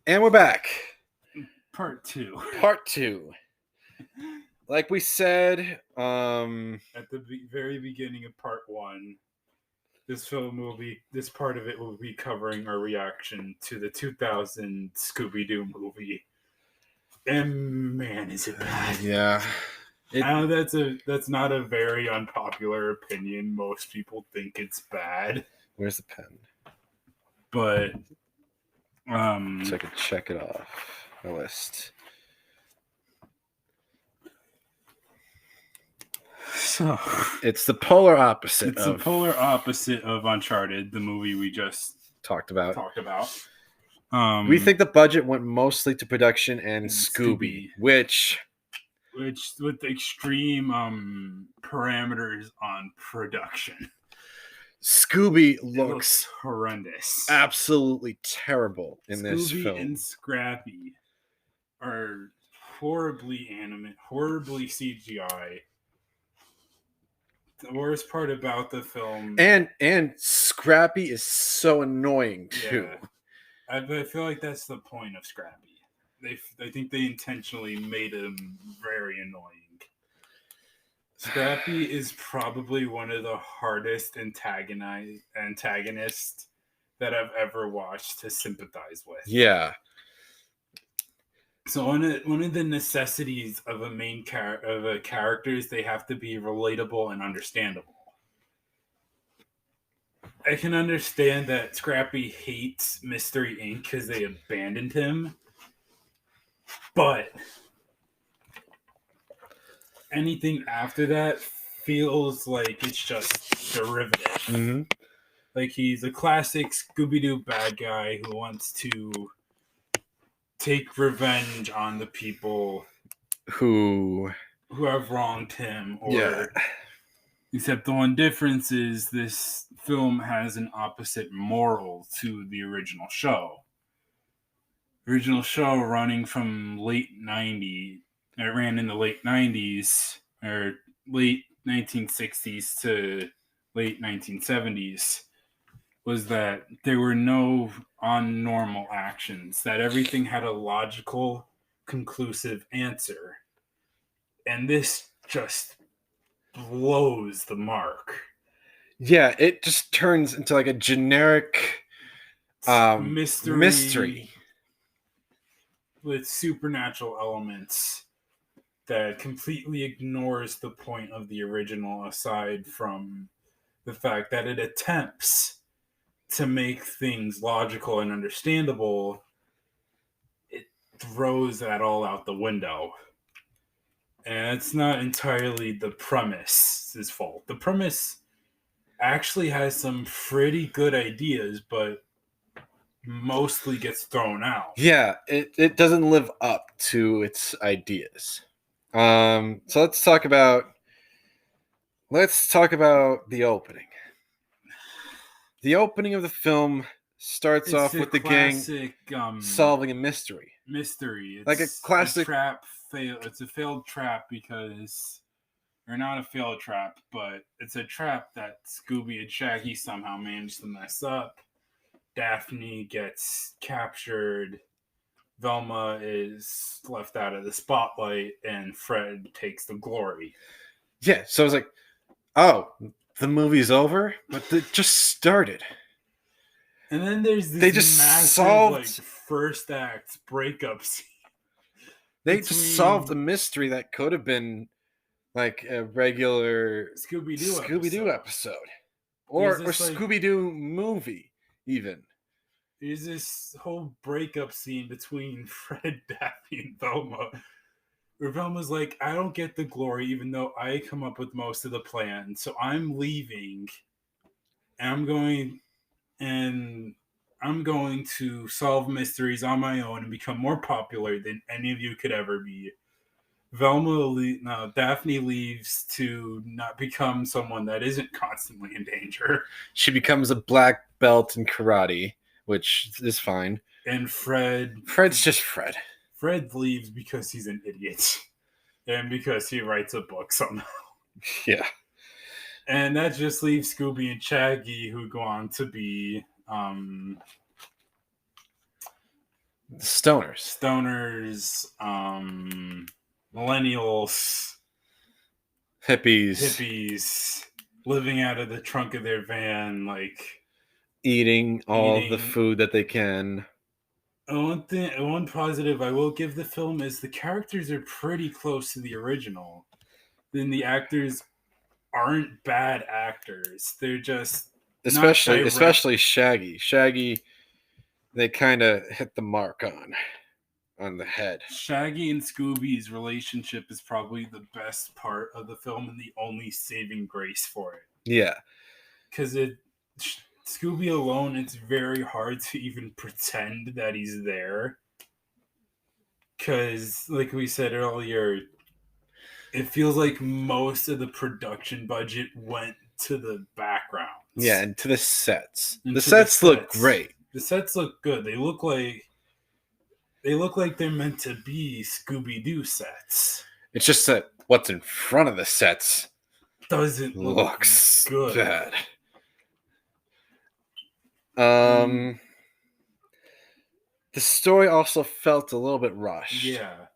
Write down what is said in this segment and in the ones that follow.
And we're back. Part 2. Part 2. Like we said, At the very beginning of part 1, this part of it will be covering our reaction to the 2000 Scooby-Doo movie. And man, is it bad. Yeah. I know that's not a very unpopular opinion. Most people think it's bad. Where's the pen? But so I could check it off my list. So it's the polar opposite. It's the polar opposite of Uncharted, the movie we just talked about. We think the budget went mostly to production and Scooby, which with extreme parameters on production. Scooby looks horrendous, absolutely terrible in this film. Scooby and Scrappy are horribly animated, horribly CGI. The worst part about the film, and Scrappy is so annoying too. Yeah. I feel like that's the point of Scrappy. I think they intentionally made him very annoying. Scrappy is probably one of the hardest antagonists that I've ever watched to sympathize with. Yeah. So one of the necessities of a character is they have to be relatable and understandable. I can understand that Scrappy hates Mystery Inc. because they abandoned him, but anything after that feels like it's just derivative. Mm-hmm. Like he's a classic Scooby-Doo bad guy who wants to take revenge on the people who have wronged him. Except the one difference is this film has an opposite moral to the original show. The original show running from late 90s, it ran in the late 90s, or late 1960s to late 1970s, was that there were no unnormal actions, that everything had a logical, conclusive answer. And this just blows the mark. Yeah, it just turns into like a generic mystery with supernatural elements that completely ignores the point of the original, aside from the fact that it attempts to make things logical and understandable. It throws that all out the window. And it's not entirely the premise's fault. The premise actually has some pretty good ideas, but mostly gets thrown out. Yeah, it doesn't live up to its ideas. So let's talk about the opening. The opening of the film starts off with the classic, gang solving a mystery. It's like a classic trap fail. It's a failed trap because, or not a failed trap, but it's a trap that Scooby and Shaggy somehow managed to mess up. Daphne gets captured. Velma is left out of the spotlight, and Fred takes the glory. Yeah, so I was like, oh, the movie's over? But it just started. And then there's this massive first act breakup scene. They just solved a mystery that could have been like a regular Scooby-Doo episode. Or Scooby-Doo movie, even. There's this whole breakup scene between Fred, Daphne, and Velma, where Velma's like, I don't get the glory, even though I come up with most of the plan. So I'm leaving, and I'm going to solve mysteries on my own and become more popular than any of you could ever be. Daphne leaves to not become someone that isn't constantly in danger. She becomes a black belt in karate, which is fine. And Fred's just Fred. Fred leaves because he's an idiot. And because he writes a book somehow. Yeah. And that just leaves Scooby and Shaggy, who go on to be Stoners, millennials, hippies, living out of the trunk of their van, like eating all the food that they can. One positive I will give the film is the characters are pretty close to the original. Then the actors aren't bad actors. They're just especially Shaggy. Shaggy, they kind of hit the mark on the head. Shaggy and Scooby's relationship is probably the best part of the film and the only saving grace for it. Yeah. Because Scooby alone, it's very hard to even pretend that he's there. Because, like we said earlier, it feels like most of the production budget went to the backgrounds. Yeah, and to the sets. The sets look great. The sets look good. They look like they're meant to be Scooby-Doo sets. It's just that what's in front of the sets doesn't look good. Bad. The story also felt a little bit rushed. Yeah.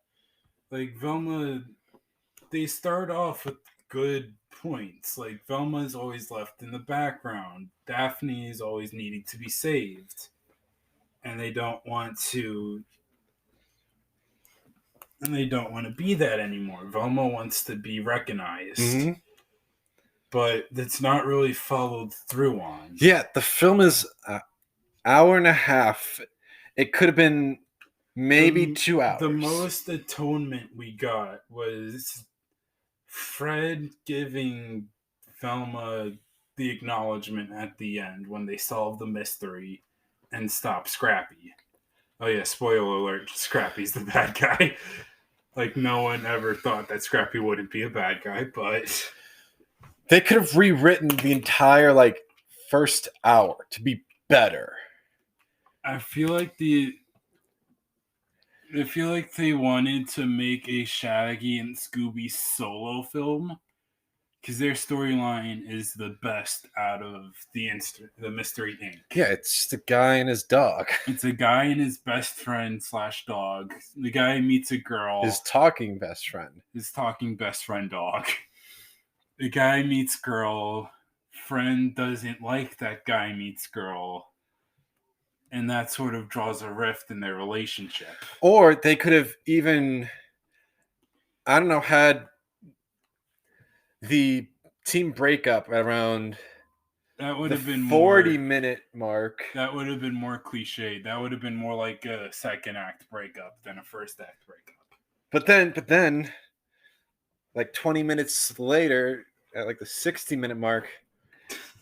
Like Velma, they start off with good points. Like Velma's always left in the background. Daphne is always needing to be saved. And they don't want to be that anymore. Velma wants to be recognized. Mm-hmm. But that's not really followed through on. Yeah, the film is an hour and a half. It could have been maybe 2 hours. The most atonement we got was Fred giving Velma the acknowledgement at the end when they solve the mystery and stop Scrappy. Oh yeah, spoiler alert, Scrappy's the bad guy. Like, no one ever thought that Scrappy wouldn't be a bad guy, but... They could have rewritten the entire, first hour to be better. I feel like they wanted to make a Shaggy and Scooby solo film because their storyline is the best out of the Mystery Inc. Yeah, it's just a guy and his dog. It's a guy and his best friend / dog. The guy meets a girl. His talking best friend. His talking best friend dog. The guy meets girl. Friend doesn't like that guy meets girl. And that sort of draws a rift in their relationship. Or they could have even, had the team breakup around that would have been 40-minute mark. That would have been more cliched. That would have been more like a second act breakup than a first act breakup. But then 20 minutes later, at the 60-minute mark,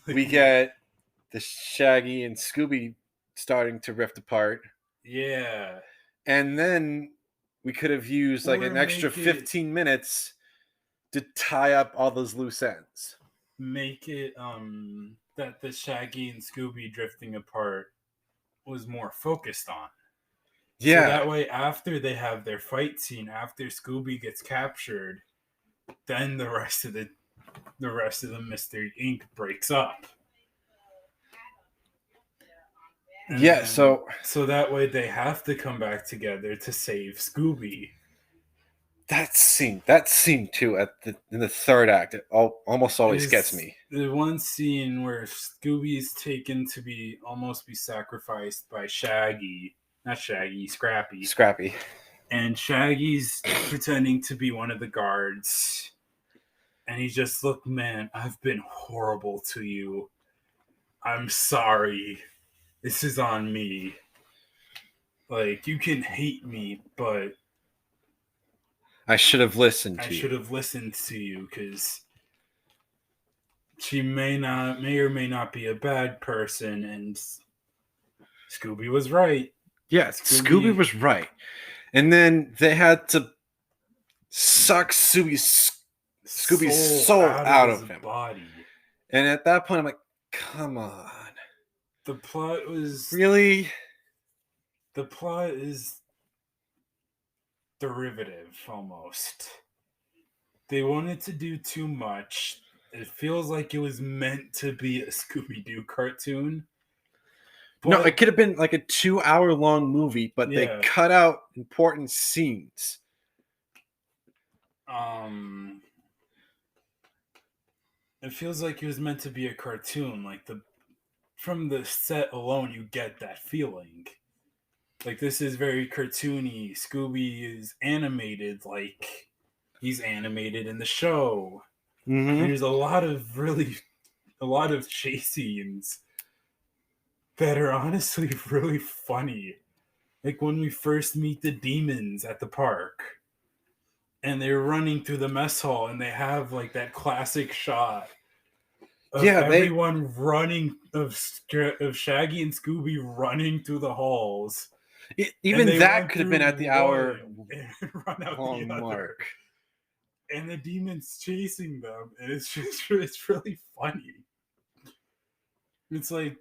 we get the Shaggy and Scooby starting to rift apart. Yeah. And then we could have used an extra 15 minutes to tie up all those loose ends. Make it that the Shaggy and Scooby drifting apart was more focused on. Yeah. So that way, after they have their fight scene, after Scooby gets captured, then the rest of the Mystery Inc. breaks up. And yeah, so that way they have to come back together to save Scooby. That scene too in the third act, it almost always gets me. The one scene where Scooby's taken to be sacrificed by Scrappy. Scrappy. And Shaggy's pretending to be one of the guards. And he's just, look, man, I've been horrible to you. I'm sorry. This is on me. You can hate me, but I should have listened to you. I should have listened to you because she may or may not be a bad person, and Scooby was right. Yeah, Scooby was right. And then they had to suck Scooby's soul out of him. Body. And at that point, I'm like, come on. The plot was... Really? The plot is derivative, almost. They wanted to do too much. It feels like it was meant to be a Scooby-Doo cartoon. No, it could have been like a 2-hour long movie, but they cut out important scenes. It feels like it was meant to be a cartoon. Like from the set alone, you get that feeling. Like, this is very cartoony. Scooby is animated like he's animated in the show. Mm-hmm. There's a lot of chase scenes that are honestly really funny. Like when we first meet the demons at the park and they're running through the mess hall and they have like that classic shot of everyone running of Shaggy and Scooby running through the halls. Even that could have been at the hour run out long the other. mark. And the demons chasing them, and it's really funny. It's like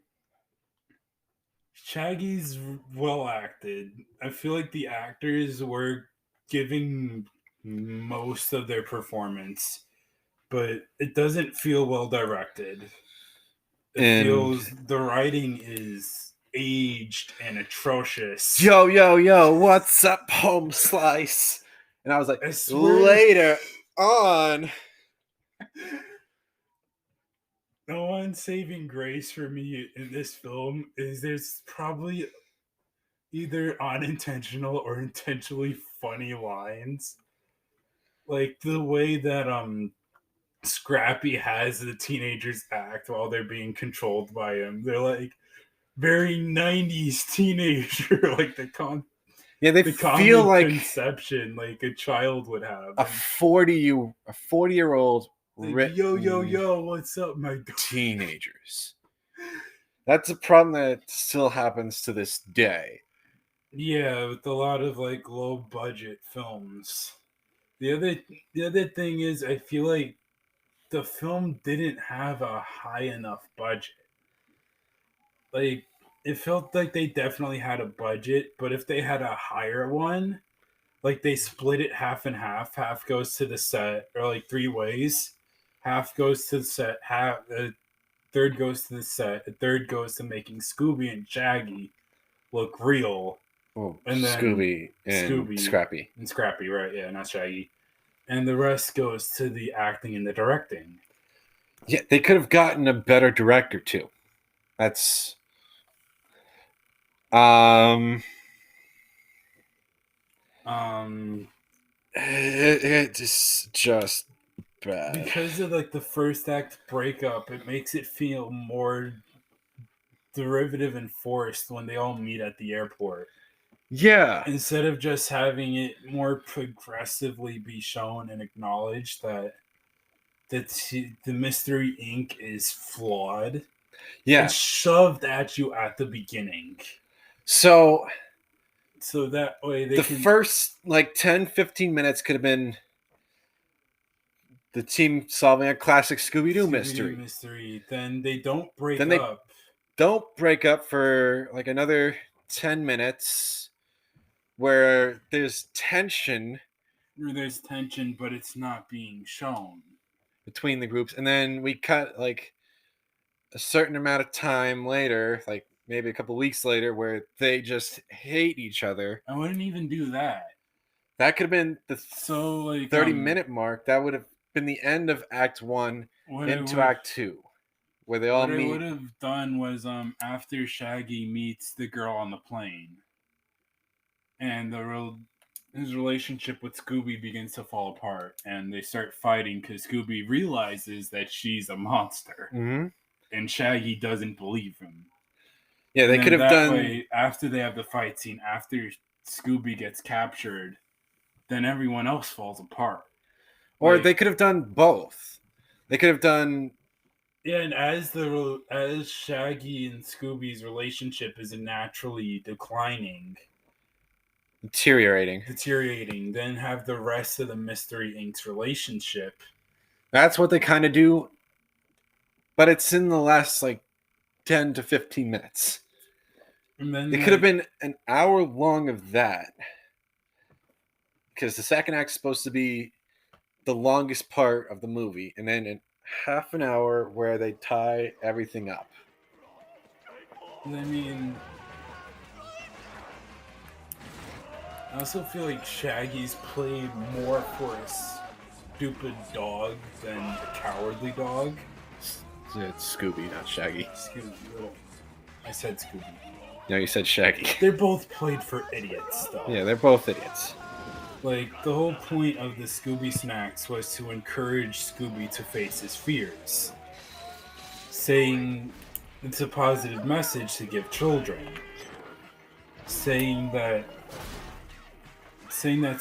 Shaggy's well acted. I feel like the actors were giving most of their performance, but it doesn't feel well directed. It feels the writing is aged and atrocious. Yo, what's up, home slice? And I was like, later on. The one saving grace for me in this film is there's probably either unintentional or intentionally funny lines. Like the way that Scrappy has the teenagers act while they're being controlled by him. They're like very 90s teenager, like they feel like conception like a child would have. A 40-year-old like, yo, what's up, my dog? Teenagers. That's a problem that still happens to this day. Yeah, with a lot of like low budget films. The other thing is I feel like the film didn't have a high enough budget. Like it felt like they definitely had a budget, but if they had a higher one, like they split it half and half goes to the set, or like three ways. Half goes to the set, half a third goes to the set, a third goes to making Scooby and Shaggy look real. Well, and then Scooby and Scrappy, right? Yeah, not Shaggy. And the rest goes to the acting and the directing. Yeah, they could have gotten a better director too. That's it's just bad. Because of like the first act breakup, it makes it feel more derivative and forced when they all meet at the airport. Yeah. Instead of just having it more progressively be shown and acknowledged that the Mystery Inc. is flawed. Yeah. It's shoved at you at the beginning. So that way the first like 10-15 minutes could have been the team solving a classic Scooby-Doo mystery. Then they don't break up. Don't break up for like another 10 minutes where there's tension. There's tension, but it's not being shown between the groups. And then we cut like a certain amount of time later, like maybe a couple weeks later, where they just hate each other. I wouldn't even do that. That could have been the 30-minute mark. That would have been the end of Act 1 into Act 2, where they all meet. What I would have done was after Shaggy meets the girl on the plane, and his relationship with Scooby begins to fall apart, and they start fighting because Scooby realizes that she's a monster, and Shaggy doesn't believe him. Yeah, they could have done. Way, after they have the fight scene, after Scooby gets captured, then everyone else falls apart. Or they could have done both. They could have done. Yeah, and as Shaggy and Scooby's relationship is naturally declining, deteriorating, then have the rest of the Mystery Inc.'s relationship. That's what they kind of do, but it's in the last like 10 to 15 minutes. And then it could have been an hour long of that, because the second act is supposed to be the longest part of the movie, and then in half an hour where they tie everything up. I mean, I also feel like Shaggy's played more for a stupid dog than a cowardly dog. It's Scooby, not Shaggy. Scooby. I said Scooby. No, you said Shaggy. They're both played for idiots, though. Yeah, they're both idiots. Like, the whole point of the Scooby Snacks was to encourage Scooby to face his fears, saying it's a positive message to give children, saying that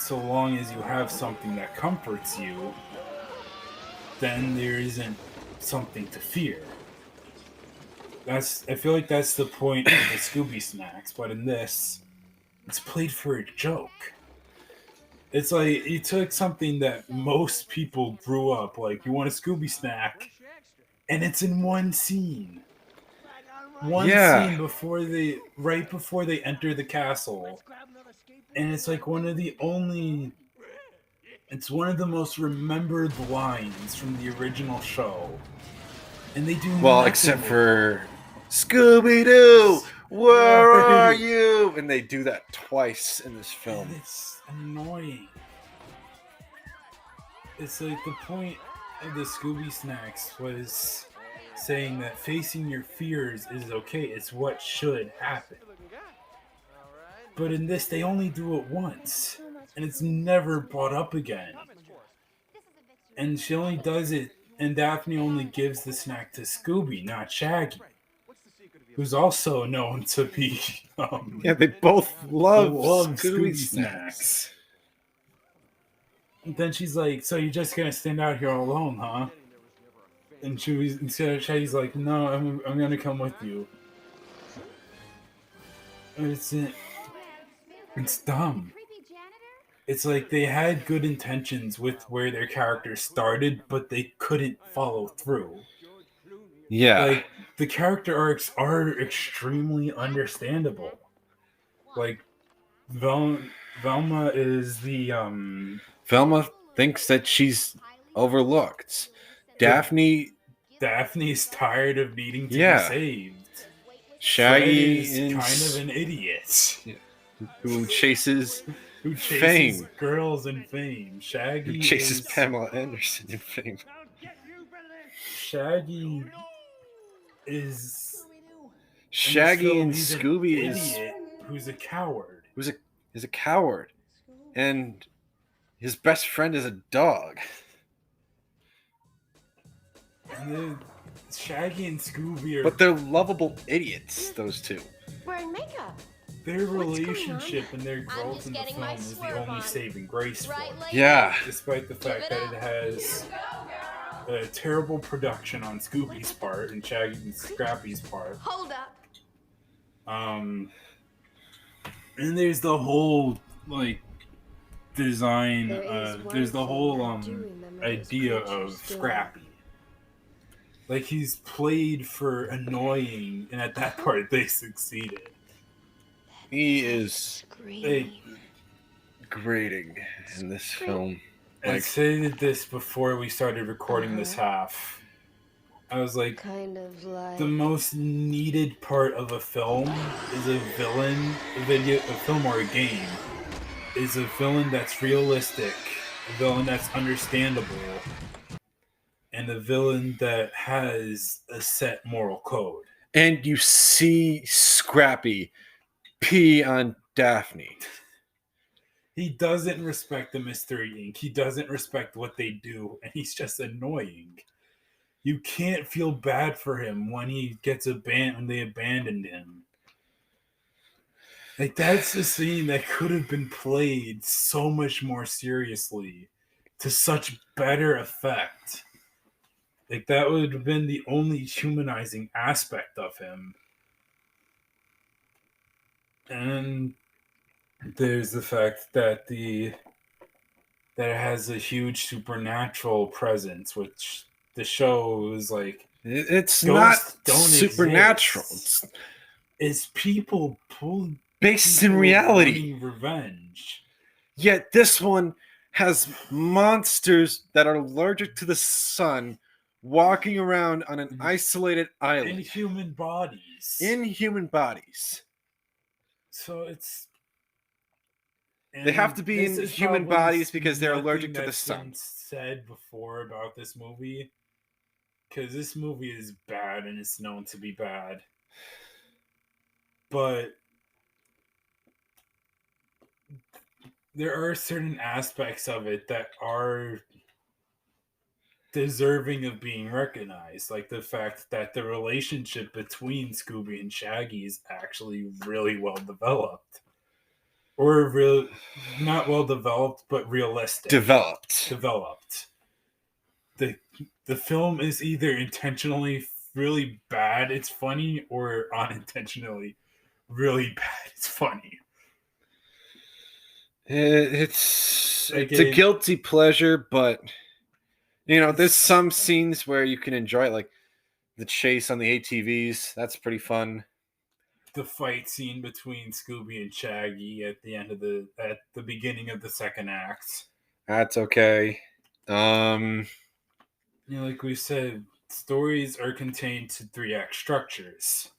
so long as you have something that comforts you, then there isn't something to fear. I feel like that's the point of the Scooby Snacks, but in this, it's played for a joke. It's like you took something that most people grew up like, you want a Scooby snack, and it's in one scene. One scene right before they enter the castle. And it's like it's one of the most remembered lines from the original show. And they do except for Scooby-Doo, where are you? And they do that twice in this film. And it's annoying. It's like the point of the Scooby Snacks was saying that facing your fears is okay. It's what should happen. But in this, they only do it once. And it's never brought up again. And she only does it, and Daphne only gives the snack to Scooby, not Shaggy, who's also known to be... they both love Scooby snacks. And then she's like, so you're just going to stand out here all alone, huh? And Shaggy's like, no, I'm going to come with you. And it's dumb. It's like they had good intentions with where their characters started, but they couldn't follow through. Yeah. Like, the character arcs are extremely understandable. Like, Velma is the, Velma thinks that she's overlooked. Daphne's tired of needing to be saved. Shaggy is kind of an idiot. Who chases fame. Girls and fame. Shaggy chases Pamela Anderson in Fame. Shaggy and Scooby is who's a coward. He's a coward. And his best friend is a dog. And then Shaggy and Scooby But they're lovable idiots, those two. Wearing makeup. Their relationship and their growth in the film is the only saving grace for it. Yeah. Despite the fact that it has a terrible production on Scooby's part and Shaggy and Scrappy's part. Hold up. And there's the whole design. There's the whole idea of Scrappy. Like, he's played for annoying, and at that part they succeeded. He is grating in this film. I stated this before we started recording this half. I was like, the most needed part of a film is a villain, a film or a game, is a villain that's realistic, a villain that's understandable, and a villain that has a set moral code. And you see Scrappy pee on Daphne. He doesn't respect the Mystery Inc. He doesn't respect what they do, and he's just annoying. You can't feel bad for him when he gets when they abandoned him. Like, that's a scene that could have been played so much more seriously to such better effect. Like, that would have been the only humanizing aspect of him. And there's the fact that it has a huge supernatural presence, which the show is like, it's not supernatural. It's people based in reality. Revenge. Yet this one has monsters that are allergic to the sun walking around on an isolated island. Inhuman bodies. Inhuman bodies. So it's... They have to be in human bodies because they're allergic to the sun. Been said before about this movie, because this movie is bad and it's known to be bad, but there are certain aspects of it that are deserving of being recognized, like the fact that the relationship between Scooby and Shaggy is actually really well developed. Or real, not well developed, but realistic. Developed. The film is either intentionally really bad, it's funny, or unintentionally really bad, it's funny. It's a guilty pleasure, but there's some scenes where you can enjoy it, like the chase on the ATVs. That's pretty fun. The fight scene between Scooby and Shaggy at the beginning of the second act. That's okay. Like we said, stories are contained to 3-act structures.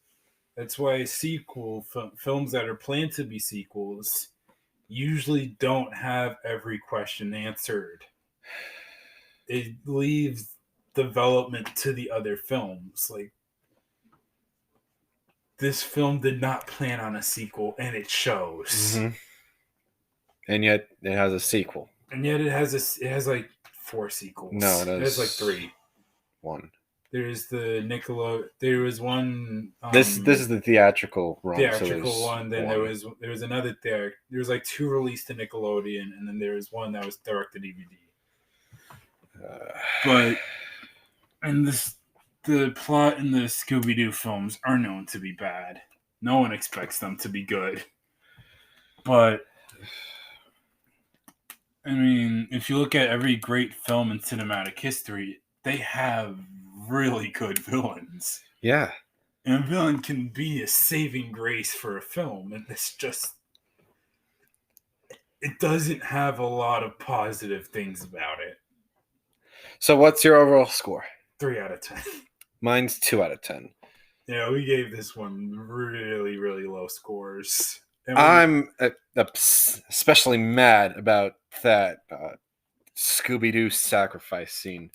That's why films that are planned to be sequels usually don't have every question answered. It leaves development to the other films. Like, this film did not plan on a sequel, and it shows. Mm-hmm. And yet it has a sequel. And yet it has like 4 sequels. No, it has like 3. 1. There's the There was one. This is the theatrical run. Theatrical one. Then there was another there. There was like 2 released to Nickelodeon, and then there was one that was direct to DVD. The plot in the Scooby-Doo films are known to be bad. No one expects them to be good. But I mean, if you look at every great film in cinematic history, they have really good villains. Yeah. And a villain can be a saving grace for a film, and it doesn't have a lot of positive things about it. So what's your overall score? 3 out of 10. Mine's 2 out of 10. Yeah, we gave this one really, really low scores. I'm especially mad about that Scooby-Doo sacrifice scene.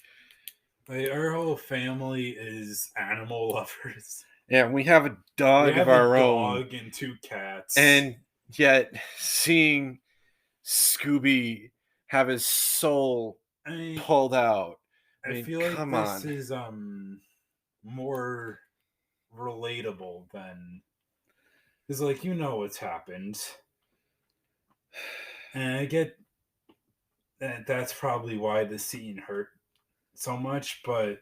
Like, our whole family is animal lovers. Yeah, we have a dog of our own. A dog and 2 cats. And yet, seeing Scooby have his soul pulled out. I feel like this is more relatable than... Because, like, what's happened. And I get that that's probably why the scene hurt so much, but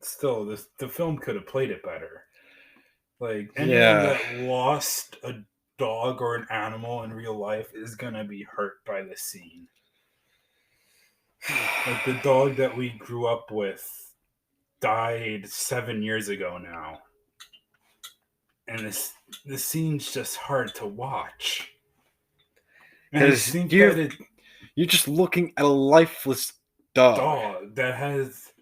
still, the film could have played it better. Like, anyone that lost a dog or an animal in real life is gonna be hurt by this scene. Like, the dog that we grew up with died 7 years ago now. And this scene's just hard to watch. Because you're just looking at a lifeless dog. That has...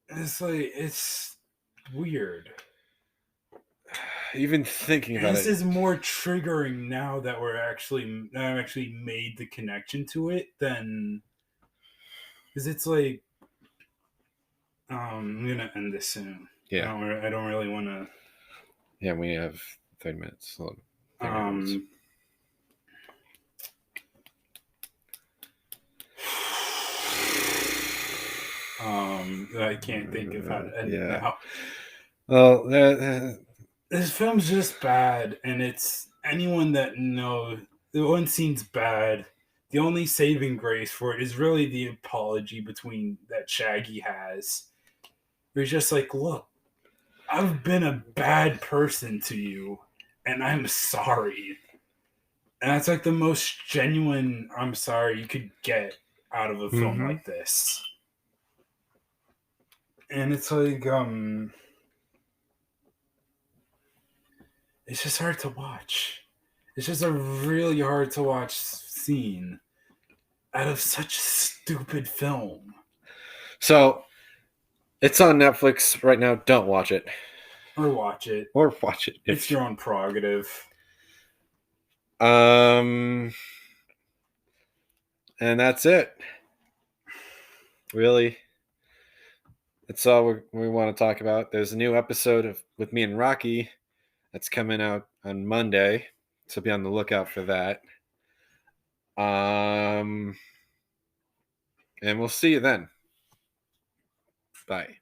It's weird. Even thinking about this is more triggering now that I've actually made the connection to it than... Because it's like... I'm going to end this soon. Yeah. I don't really want to... Yeah, we have 30 minutes. I can't think of how to end it now. Well, this film's just bad, and it's anyone that knows the one scene's bad. The only saving grace for it is really the apology that Shaggy has. He's just like, look, I've been a bad person to you, and I'm sorry. And that's like the most genuine I'm sorry you could get out of a film like this. And it's like, it's just hard to watch. It's just a really hard to watch scene out of such a stupid film. So, It's on Netflix right now. Don't watch it. Or watch it. It's your own prerogative. And that's it. Really. That's all we want to talk about. There's a new episode with me and Rocky that's coming out on Monday. So be on the lookout for that. And we'll see you then. Bye.